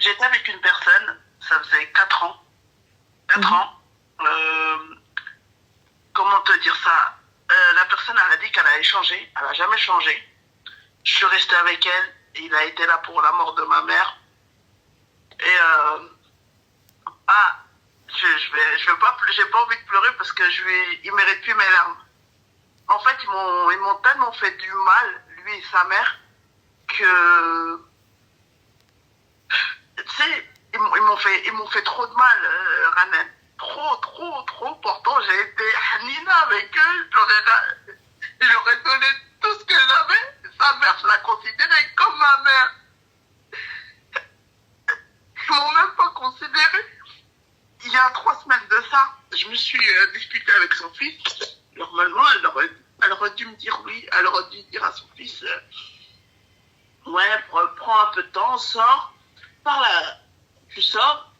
j'étais avec une personne, ça faisait 4 ans. 4 ans. Comment te dire ça? La personne, elle a dit qu'elle allait changer. Elle n'a jamais changé. Je suis restée avec elle. Il a été là pour la mort de ma mère. Et je vais pas, j'ai pas envie de pleurer parce que il mérite plus mes larmes. En fait, ils m'ont tellement fait du mal, lui et sa mère, que, tu sais, ils m'ont fait trop de mal, Ranen. Trop. Pourtant, j'ai été Hanina avec eux. J'aurais donné tout ce que j'avais. Sa mère, je la considérais comme ma mère. Ils m'ont même pas considéré. Il y a 3 semaines de ça, je me suis disputée avec son fils. Normalement, elle aurait dû me dire oui. Elle aurait dû dire à son fils, ouais, prends un peu de temps, sors. Tu sors,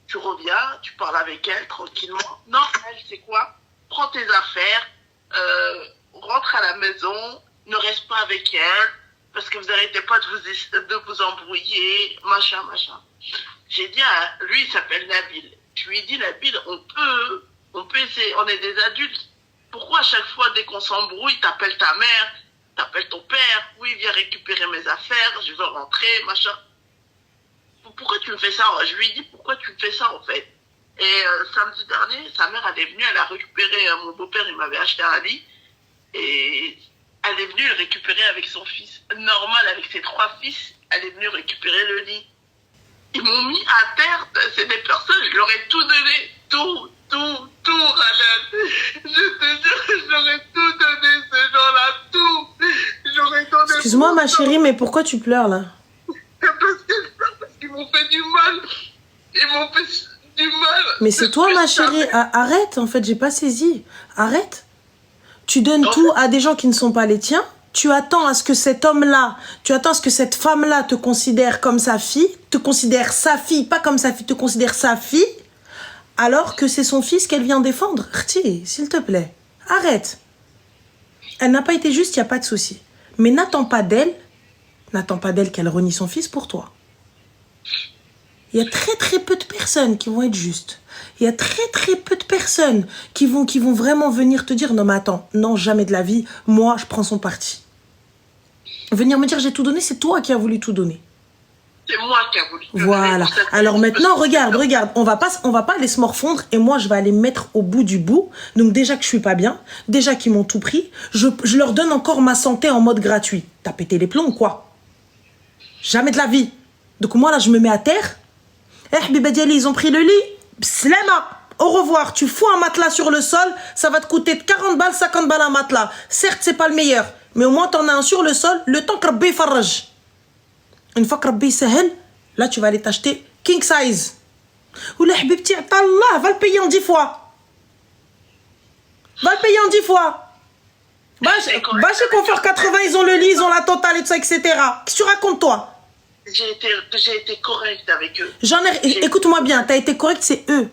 tu reviens, tu parles avec elle tranquillement. Non, elle, c'est quoi? Prends tes affaires, rentre à la maison, ne reste pas avec elle, parce que vous n'arrêtez pas de vous embrouiller, machin. J'ai dit à lui, il s'appelle Nabil. Je lui ai dit, Nabil, on peut essayer, on est des adultes. Pourquoi à chaque fois, dès qu'on s'embrouille, t'appelles ta mère, t'appelles ton père, oui, viens récupérer mes affaires, je veux rentrer, machin. Pourquoi tu me fais ça? Je lui ai dit, pourquoi tu me fais ça, en fait? Et samedi dernier, sa mère, elle est venue, elle a récupéré, mon beau-père, il m'avait acheté un lit, et elle est venue le récupérer avec son fils. Normal, avec ses 3 fils, elle est venue récupérer le lit. Ils m'ont mis à terre, c'est des personnes, je leur ai tout donné, tout, Ralen. Je te jure, je leur ai tout donné, ces gens-là, tout. J'aurais donné. Excuse-moi, ma chérie, mais pourquoi tu pleures, là? Parce qu'ils m'ont fait du mal. Ils m'ont fait du mal. Mais c'est toi, ma chérie. Arrête, en fait, j'ai pas saisi. Arrête. Tu donnes tout à des gens qui ne sont pas les tiens. Tu attends à ce que cet homme-là, tu attends à ce que cette femme-là te considère comme sa fille, te considère sa fille, pas comme sa fille, te considère sa fille, alors que c'est son fils qu'elle vient défendre. Rti, s'il te plaît, arrête. Elle n'a pas été juste, il n'y a pas de souci. Mais n'attends pas d'elle qu'elle renie son fils pour toi. Il y a très peu de personnes qui vont être justes. Il y a très peu de personnes qui vont vraiment venir te dire non mais attends, non jamais de la vie, moi je prends son parti. Venir me dire j'ai tout donné, c'est toi qui as voulu tout donner. C'est moi qui ai voulu tout donner. Voilà. Alors maintenant regarde, on va pas aller se morfondre et moi je vais aller me mettre au bout du bout. Donc déjà que je suis pas bien, déjà qu'ils m'ont tout pris, je leur donne encore ma santé en mode gratuit. T'as pété les plombs quoi? Jamais de la vie. Donc moi là je me mets à terre. Eh Habiba Diali, ils ont pris le lit. Slema, au revoir. Tu fous un matelas sur le sol, ça va te coûter 40 balles, 50 balles un matelas. Certes, c'est pas le meilleur, mais au moins t'en as un sur le sol, le temps que Rabbi farraj. Une fois que Rabbi sahel, là tu vas aller t'acheter king size. Ou là, Habibti, Allah, va le payer en 10 fois. Va le payer en 10 fois. Va chez Confort 80, ils ont le lit, ils ont la totale et tout ça, etc. Qu'est-ce que tu racontes, toi? J'ai été correcte avec eux. Écoute-moi bien, t'as été correcte, c'est eux.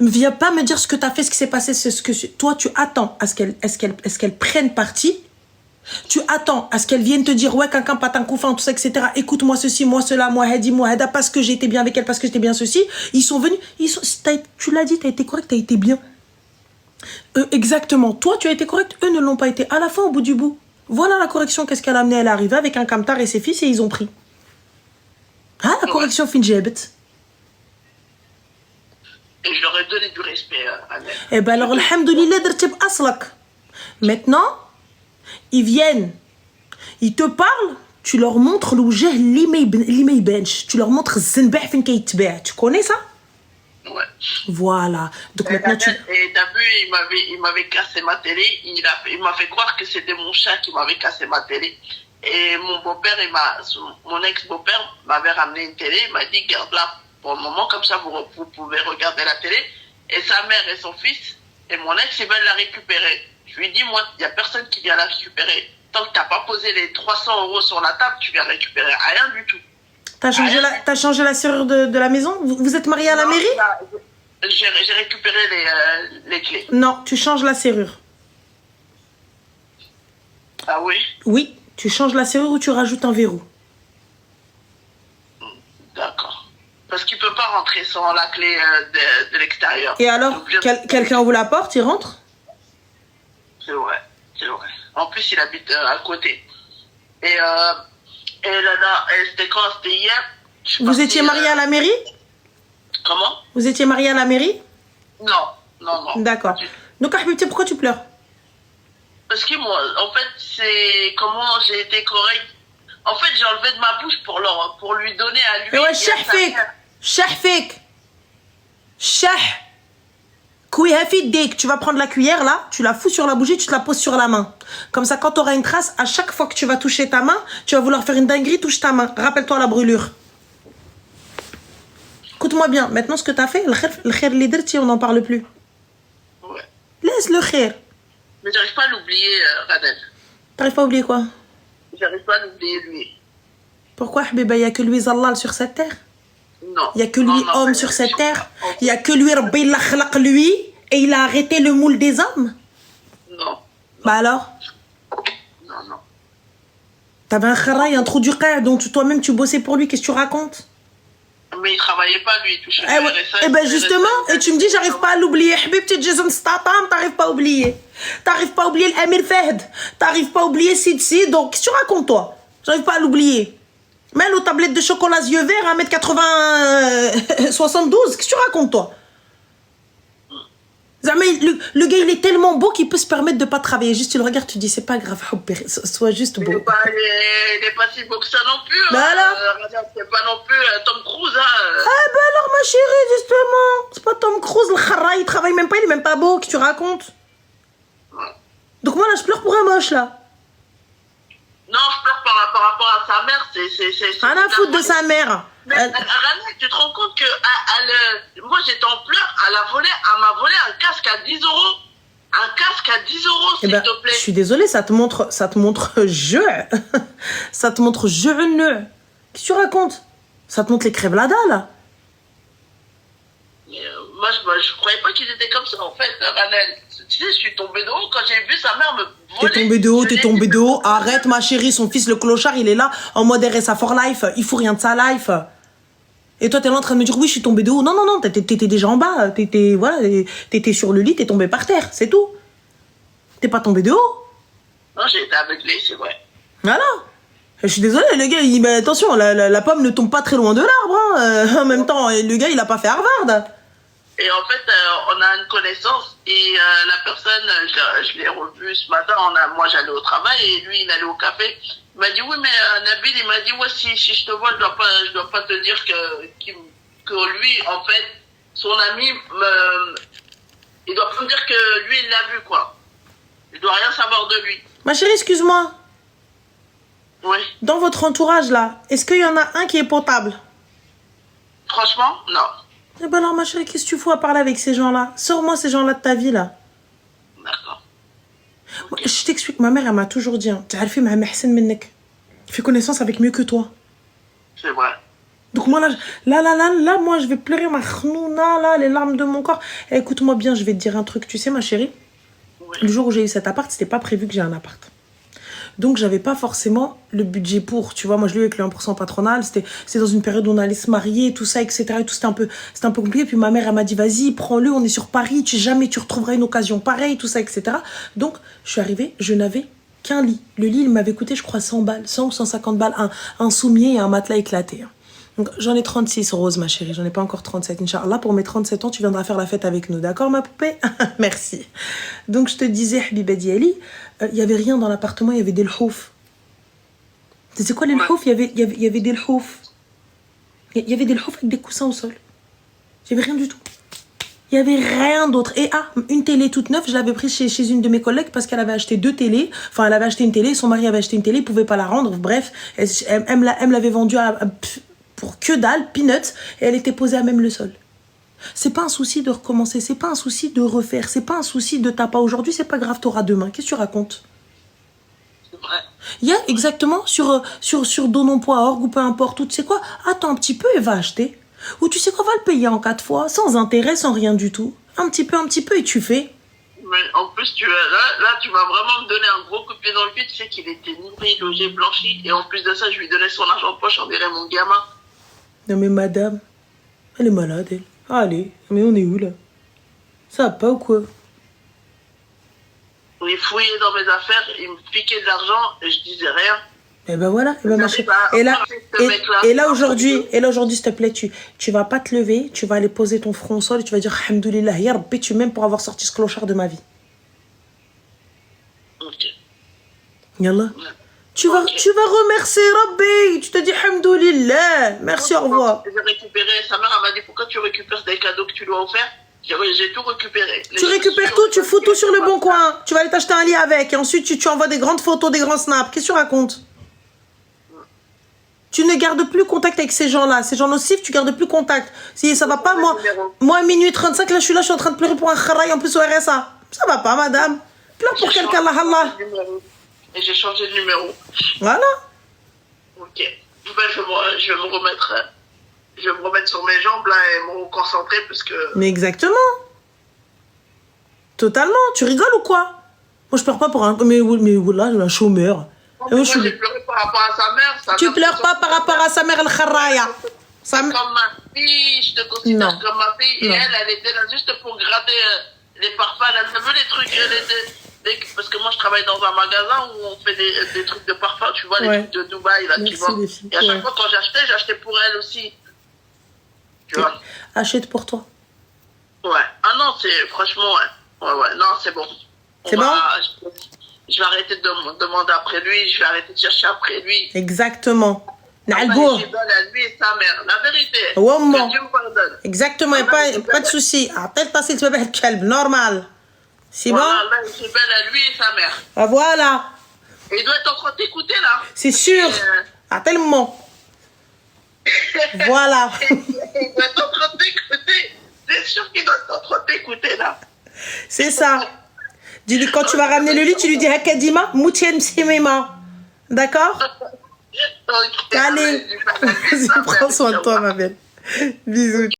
Ne viens pas me dire ce que t'as fait, ce qui s'est passé, c'est ce que toi tu attends à ce qu'elles prennent parti. Tu attends à ce qu'elles viennent te dire ouais quelqu'un pas un couffin, tout ça, etc. Écoute-moi ceci, moi cela, moi Hadi, moi Hada, parce que j'ai été bien avec elle, parce que j'étais bien ceci. Ils sont venus, tu l'as dit, t'as été correct, t'as été bien. Exactement, toi tu as été correct, eux ne l'ont pas été. À la fin, au bout du bout, voilà la correction, qu'est-ce qu'elle a amené? Elle est arrivée avec un camtar et ses fils et ils ont pris. Ah, la correction fin jebet. Et je leur ai donné du respect à elle. Eh ben alors, alhamdoulilah, d'artib aslak. Maintenant, ils viennent, ils te parlent, tu leur montres l'oujet l'imay bench. Tu leur montres zinbah fin kaytbah. Tu connais ça? Ouais. Voilà. Donc maintenant tu... Et t'as vu, il m'avait cassé ma télé. Il m'a fait croire que c'était mon chat qui m'avait cassé ma télé. Et mon beau-père, mon ex-beau-père m'avait ramené une télé. Il m'a dit, garde-la pour le moment, comme ça vous pouvez regarder la télé. Et sa mère et son fils et mon ex, ils veulent la récupérer. Je lui ai dit, moi, il n'y a personne qui vient la récupérer. Tant que tu n'as pas posé les 300 € sur la table, tu viens récupérer rien du tout. T'as changé la serrure de la maison? Vous êtes mariés à la mairie? J'ai récupéré les clés. Non, tu changes la serrure. Ah oui? Oui, tu changes la serrure ou tu rajoutes un verrou. D'accord. Parce qu'il peut pas rentrer sans la clé de l'extérieur. Et alors, quelqu'un ouvre la porte, il rentre? C'est vrai, c'est vrai. En plus, il habite à côté. Et là, c'était quand? C'était hier. Vous étiez mariés à la mairie? Comment? Vous étiez mariés à la mairie? Non, non, non. D'accord. Donc, Habibti, pourquoi tu pleures? Parce que moi, en fait, c'est comment j'ai été correcte. En fait, j'ai enlevé de ma bouche pour lui donner à lui. Mais ouais, chahfik, chahfik, chah. Kouiha fi dek. Tu vas prendre la cuillère là, tu la fous sur la bougie, tu te la poses sur la main. Comme ça, quand tu auras une trace, à chaque fois que tu vas toucher ta main, tu vas vouloir faire une dinguerie, touche ta main. Rappelle-toi la brûlure. Écoute-moi bien, maintenant ce que tu as fait, le khair li dirti, on n'en parle plus. Ouais. Laisse le khair. Mais j'arrive pas à l'oublier, Radel. T'arrives pas à oublier quoi? J'arrive pas à l'oublier, lui. Pourquoi, Habiba, il n'y a que lui, Zallal, sur cette terre? Non. Il n'y a que lui, non, homme, sur cette terre? Il n'y a que lui, Rabbi, il a khlaq lui, et il a arrêté le moule des hommes? Non. Bah alors? Non, non. T'avais un kharaï, un trou du qa'd, dont toi-même tu bossais pour lui, qu'est-ce que tu racontes? Mais il travaillait pas, lui, il touchait Eh, ouais. Eh ben justement, et tu me dis, j'arrive pas à l'oublier. Habibti, Jason Statham, t'arrives pas à oublier. T'arrives pas à oublier l'Amir Fahd. T'arrives pas à oublier Sid. Donc, qu'est-ce que tu racontes, toi? J'arrive pas à l'oublier. Même aux tablettes de chocolat yeux verts, 1m80, 72, qu'est-ce que tu racontes, toi? Le gars, il est tellement beau qu'il peut se permettre de pas travailler. Juste, tu le regardes, tu dis, c'est pas grave, sois juste beau. Il est pas si beau que ça non plus. Bah alors? C'est pas non plus Tom Cruise. Ah bah alors, ma chérie, justement. C'est pas Tom Cruise, le khara, il travaille même pas, il est même pas beau, qu'est-ce que tu racontes? Ouais. Donc moi, là, je pleure pour un moche, là. Non, je pleure par rapport à sa mère. C'est Rien à foutre de sa mère. Mais Rana, tu te rends compte que moi j'étais en pleurs, elle m'a volé un casque à 10 euros. Un casque à 10 euros, s'il te plaît. Je suis désolée, ça te montre ça te montre jeune. Qu'est-ce que tu racontes? Ça te montre les crèves la dalle. Moi, je croyais pas qu'ils étaient comme ça, en fait, Ranel. Tu sais, je suis tombée de haut quand j'ai vu sa mère me voler. T'es tombée de haut. Arrête, ma chérie, son fils, le clochard, il est là, en mode RSA for life. Il fout rien de sa life. Et toi, t'es là en train de me dire, oui, je suis tombée de haut. Non, non, non, t'étais déjà en bas. T'étais sur le lit, t'es tombée par terre, c'est tout. T'es pas tombée de haut. Non, j'ai été aveuglée, c'est vrai. Voilà. Je suis désolée, le gars, mais attention, la pomme ne tombe pas très loin de l'arbre. Hein. En même temps, le gars, il a pas fait Harvard. Et en fait, on a une connaissance et la personne, je l'ai revue ce matin, moi j'allais au travail et lui il allait au café. Il m'a dit oui mais Nabil, il m'a dit ouais si je te vois je dois pas te dire que lui en fait, son ami, il doit pas me dire que lui il l'a vu quoi. Je dois rien savoir de lui. Ma chérie, excuse-moi. Oui. Dans votre entourage là, est-ce qu'il y en a un qui est potable? Franchement, non. Eh ben alors ma chérie, qu'est-ce que tu fous à parler avec ces gens-là? Sors-moi ces gens-là de ta vie là. D'accord. Okay. Je t'explique, ma mère elle m'a toujours dit, tu as fait ma mahsen minnek. Fais connaissance avec mieux que toi. C'est vrai. Donc moi là, moi je vais pleurer ma khnouna là, les larmes de mon corps. Eh, écoute-moi bien, je vais te dire un truc, tu sais ma chérie. Oui. Le jour où j'ai eu cet appart, c'était pas prévu que j'ai un appart. Donc, j'avais pas forcément le budget pour, tu vois. Moi, je l'ai eu avec le 1% patronal. C'était dans une période où on allait se marier, tout ça, etc. Et tout, c'était un peu compliqué. Puis ma mère, elle m'a dit, vas-y, prends-le, on est sur Paris. Jamais tu retrouveras une occasion pareille, tout ça, etc. Donc, je suis arrivée, je n'avais qu'un lit. Le lit, il m'avait coûté, je crois, 100 balles, 100 ou 150 balles, un soumier et un matelas éclaté. Donc, j'en ai 36, Rose, ma chérie. J'en ai pas encore 37, Inch'Allah. Pour mes 37 ans, tu viendras faire la fête avec nous. D'accord, ma poupée? Merci. Donc, je te disais, Habiba Diali, il y avait rien dans l'appartement, il y avait des lhouf. Tu sais quoi, les lhouf? Il y avait des lhouf. Il y avait des lhouf avec des coussins au sol. Il y avait rien du tout. Il y avait rien d'autre. Et une télé toute neuve, je l'avais prise chez une de mes collègues parce qu'elle avait acheté 2 télés. Enfin, elle avait acheté une télé, son mari avait acheté une télé, il pouvait pas la rendre. Bref, elle me l'avait vendue pour que dalle, peanuts, et elle était posée à même le sol. C'est pas un souci de recommencer, c'est pas un souci de refaire, c'est pas un souci de t'as pas aujourd'hui, c'est pas grave, t'auras demain. Qu'est-ce que tu racontes? C'est vrai. Il y a exactement sur donon.org ou peu importe, ou tu sais quoi, attends un petit peu et va acheter. Ou tu sais quoi, va le payer en 4 fois, sans intérêt, sans rien du tout. Un petit peu et tu fais. Mais en plus, là, tu vas vraiment me donner un gros coup de pied dans le pied. Tu sais qu'il était nourri, logé, blanchi. Et en plus de ça, je lui donnais son argent de poche, on dirait mon gamin. Non mais madame, Elle est malade, elle. Allez, mais on est où, là? Ça va pas ou quoi? Il fouillait dans mes affaires, il me piquait de l'argent et je disais rien. Et ben voilà, et ben machin. Bah, Et là, ce mec-là, et là aujourd'hui, s'il te plaît, tu vas pas te lever, tu vas aller poser ton front au sol et tu vas dire Alhamdoulilah, ya Rabbi, tu m'aimes pour avoir sorti ce clochard de ma vie. Ok. Yallah. Tu vas remercier Rabbi, tu te dis Alhamdoulilah, merci, au revoir. J'ai récupéré, sa mère m'a dit pourquoi tu récupères des cadeaux que tu lui as offerts? J'ai tout récupéré. Tu récupères tout, tu fous tout sur le bon coin. Tu vas aller t'acheter un lit avec et ensuite tu envoies des grandes photos, des grands snaps. Qu'est-ce que tu racontes? Tu ne gardes plus contact avec ces gens-là. Ces gens nocifs, tu gardes plus contact. Si ça va pas, moi, à minuit 35, là, je suis en train de pleurer pour un kharaï en plus au RSA. Ça va pas, madame. Pleure pour quelqu'un, Allah. Et j'ai changé de numéro. Voilà. Ok. Ben, je vais me remettre sur mes jambes, là, et me concentrer, parce que... Mais exactement. Totalement. Tu rigoles ou quoi? Moi, je pleure pas pour un... Mais voilà, un chômeur. Moi, j'ai pleuré par rapport à sa mère. Tu pleures pas par rapport à sa mère, el kharaya. Comme ma fille, je te considère comme ma fille. Non. Et elle était là juste pour gratter les parfums. Elle veut les trucs, parce que moi, je travaille dans un magasin où on fait des trucs de parfum, tu vois, les trucs de Dubaï, là, tu vois. Et à chaque fois, quand j'achetais pour elle aussi. Tu vois. Achète pour toi. Ouais. Ah non, franchement, ouais. Ouais, non, c'est bon. C'est bon? Je vais arrêter de demander après lui, je vais arrêter de chercher après lui. Exactement. Je suis belle à lui et sa mère, la vérité. Que Dieu me pardonne. Exactement, et pas de souci. Appelle ta s'il te plaît, normal. C'est bon? Voilà, là, je suis belle à lui et sa mère. Ah, voilà. Et il doit être en train de t'écouter, là. C'est sûr. Appelle-moi. Voilà. Il doit être en train de t'écouter. C'est sûr qu'il doit être en train de t'écouter, là. C'est ça. Dis-lui, quand tu vas ramener le lit, tu lui dis Hakadima, Moutien Msimima. D'accord? Allez. Prends soin de toi, ma belle. Bisous.